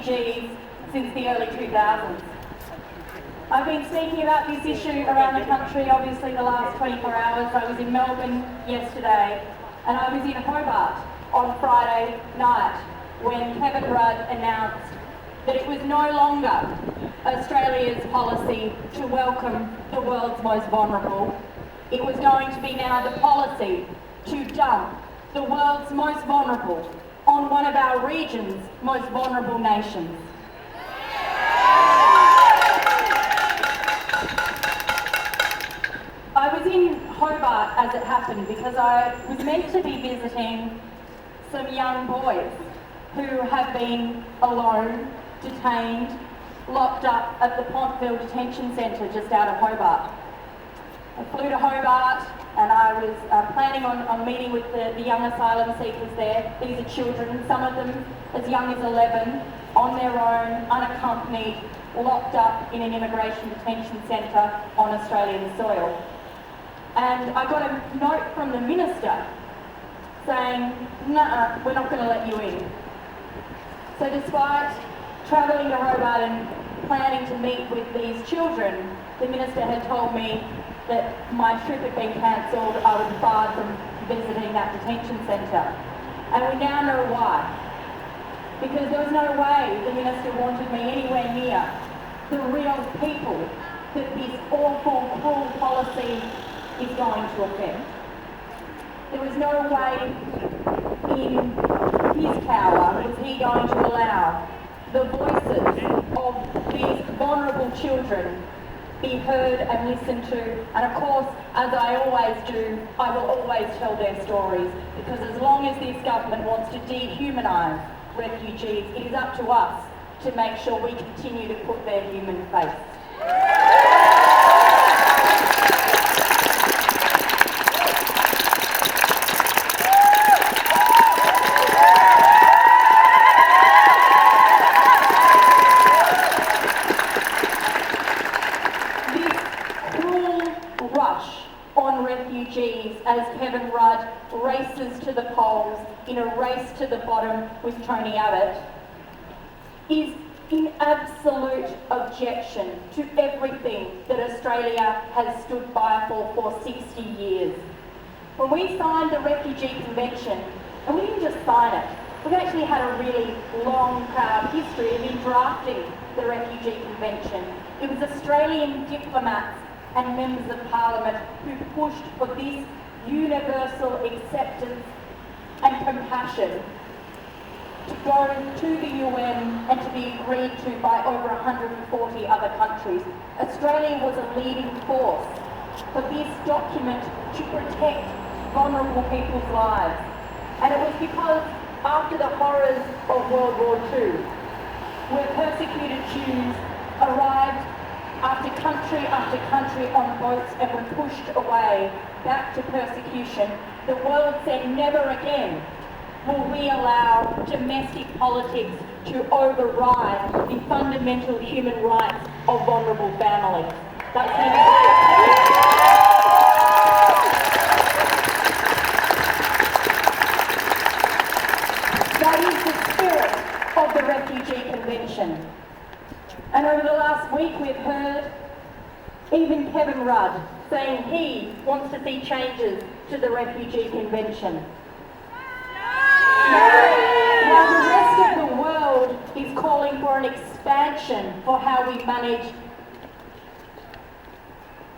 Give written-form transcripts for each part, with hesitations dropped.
refugees since the early 2000s. I've been speaking about this issue around the country, obviously the last 24 hours. I was in Melbourne yesterday, and I was in Hobart on Friday night when Kevin Rudd announced that it was no longer Australia's policy to welcome the world's most vulnerable. It was going to be now the policy to dump the world's most vulnerable on one of our region's most vulnerable nations. I was in Hobart as it happened because I was meant to be visiting some young boys who have been alone, detained, locked up at the Pontville Detention Centre just out of Hobart. I flew to Hobart and I was planning on meeting with the young asylum seekers there. These are children, some of them as young as 11, on their own, unaccompanied, locked up in an immigration detention centre on Australian soil. And I got a note from the minister saying, "Nah, we're not going to let you in." So despite travelling to Hobart and planning to meet with these children, the minister had told me that my trip had been cancelled. I was barred from visiting that detention centre. And we now know why. Because there was no way the minister wanted me anywhere near the real people that this awful, cruel policy is going to affect. There was no way in his power was he going to allow the voices of these vulnerable children be heard and listened to. And of course, as I always do, I will always tell their stories, because as long as this government wants to dehumanise refugees, it is up to us to make sure we continue to put their human face. As Kevin Rudd races to the polls in a race to the bottom with Tony Abbott, is in absolute objection to everything that Australia has stood by for 60 years. When we signed the Refugee Convention, and we didn't just sign it, we've actually had a really long, proud history of in drafting the Refugee Convention. It was Australian diplomats and members of Parliament who pushed for this universal acceptance and compassion to go to the UN and to be agreed to by over 140 other countries. Australia was a leading force for this document to protect vulnerable people's lives. And it was because after the horrors of World War II, where persecuted Jews arrived after country on boats and were pushed away back to persecution, the world said never again will we allow domestic politics to override the fundamental human rights of vulnerable families. That is the spirit of the Refugee Convention. And over the last week we've heard even Kevin Rudd saying he wants to see changes to the Refugee Convention. While the rest of the world is calling for an expansion for how we manage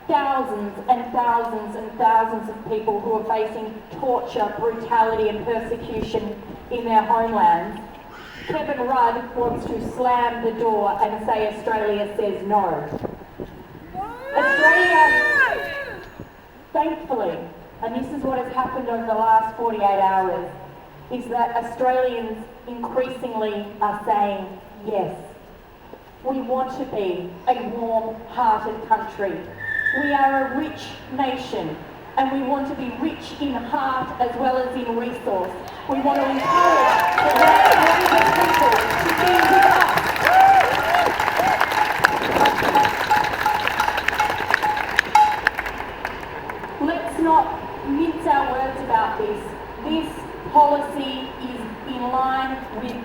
thousands and thousands and thousands of people who are facing torture, brutality and persecution in their homelands, Kevin Rudd wants to slam the door and say Australia says no. Australia, thankfully, and this is what has happened over the last 48 hours, is that Australians increasingly are saying yes. We want to be a warm-hearted country. We are a rich nation, and we want to be rich in heart as well as in resource. We want to encourage the right people to be with us. Let's not mince our words about this. This policy is in line with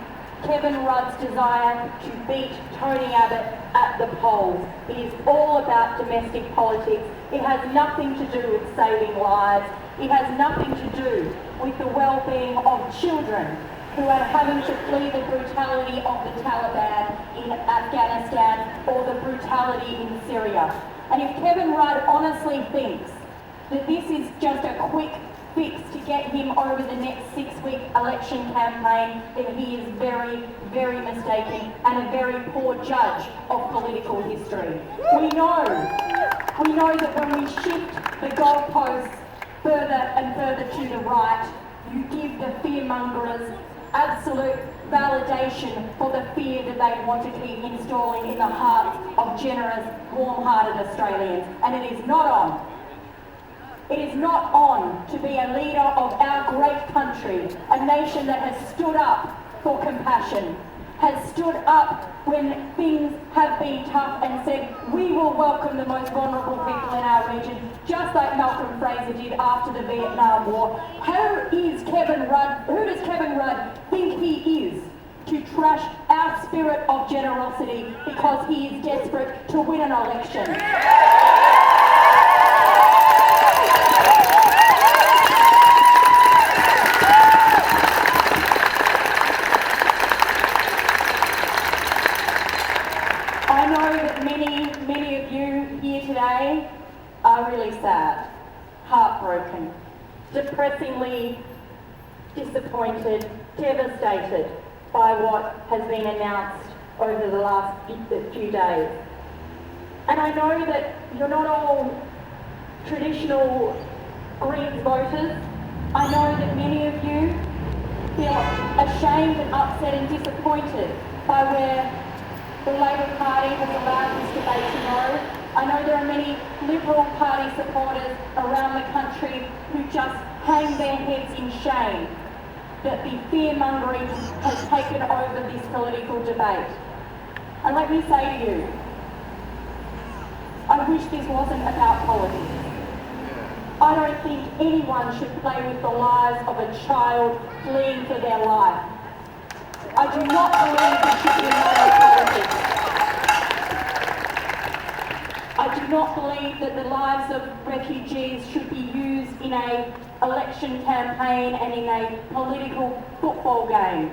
Kevin Rudd's desire desire to beat Tony Abbott at the polls. It is all about domestic politics. It has nothing to do with saving lives. It has nothing to do with the well-being of children who are having to flee the brutality of the Taliban in Afghanistan or the brutality in Syria. And if Kevin Rudd honestly thinks that this is just a quick fix to get him over the next 6-week election campaign, then he is very, very mistaken and a very poor judge of political history. We know that when we shift the goalposts further and further to the right, you give the fearmongers absolute validation for the fear that they want to keep installing in the hearts of generous, warm-hearted Australians. And it is not on. It is not on to be a leader of our great country, a nation that has stood up for compassion, has stood up when things have been tough and said, we will welcome the most vulnerable people in our region, just like Malcolm Fraser did after the Vietnam War. Who does Kevin Rudd think he is to trash our spirit of generosity because he is desperate to win an election? I know that many of you here today are really sad, heartbroken, depressingly disappointed, devastated by what has been announced over the last few days. And I know that you're not all traditional Greens voters. I know that many of you feel ashamed and upset and disappointed by where the Labor Party has allowed this debate to go. I know there are many Liberal Party supporters around the country who just hang their heads in shame that the fear-mongering has taken over this political debate. And let me say to you, I wish this wasn't about politics. I don't think anyone should play with the lives of a child fleeing for their life. I do not believe it should be politics. I do not believe that the lives of refugees should be used in an election campaign and in a political football game.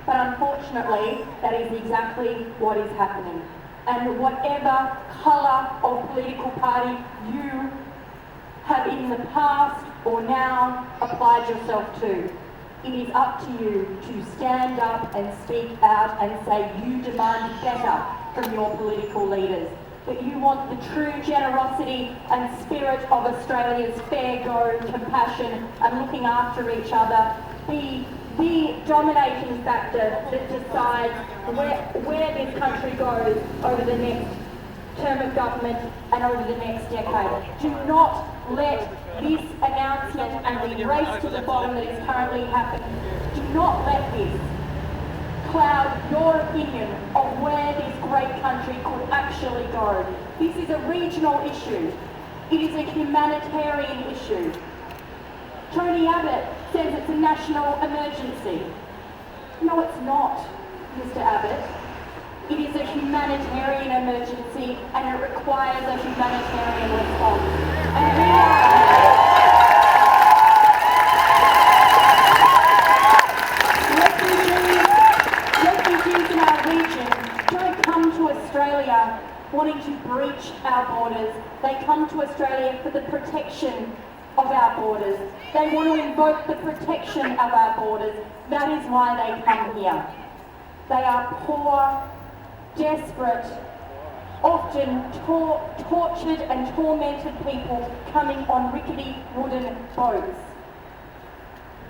But unfortunately, that is exactly what is happening. And whatever colour of political party you have in the past or now applied yourself to, it is up to you to stand up and speak out and say you demand better from your political leaders, that you want the true generosity and spirit of Australia's fair go, compassion and looking after each other be the dominating factor that decides where this country goes over the next term of government and over the next decade. Do not let this announcement and the race to the bottom that is currently happening, do not let this cloud your opinion of where this great country could actually go. This is a regional issue. It is a humanitarian issue. Tony Abbott says it's a national emergency. No, it's not, Mr. Abbott. It is a humanitarian emergency and it requires a humanitarian response. And refugees in our region don't come to Australia wanting to breach our borders. They come to Australia for the protection of our borders. They want to invoke the protection of our borders. That is why they come here. They are poor, desperate, often tortured and tormented people coming on rickety wooden boats.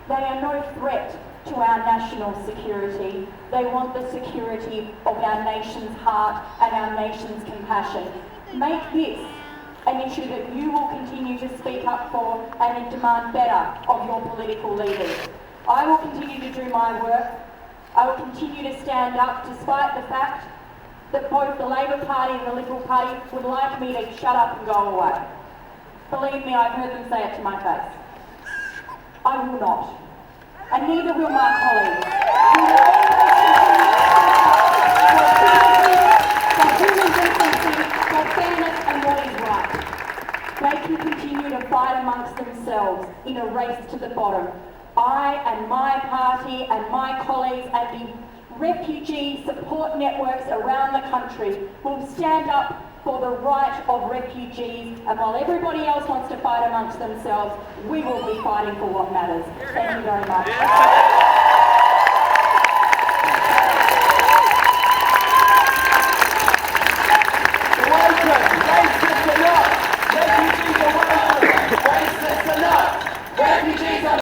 They are no threat to our national security. They want the security of our nation's heart and our nation's compassion. Make this an issue that you will continue to speak up for and demand better of your political leaders. I will continue to do my work. I will continue to stand up despite the fact that both the Labor Party and the Liberal Party would like me to shut up and go away. Believe me, I've heard them say it to my face. I will not. And neither will my colleagues. We will always continue boys at the refugee support networks around the country will stand up for the right of refugees, and while everybody else wants to fight amongst themselves, we will be fighting for what matters. Thank you very much.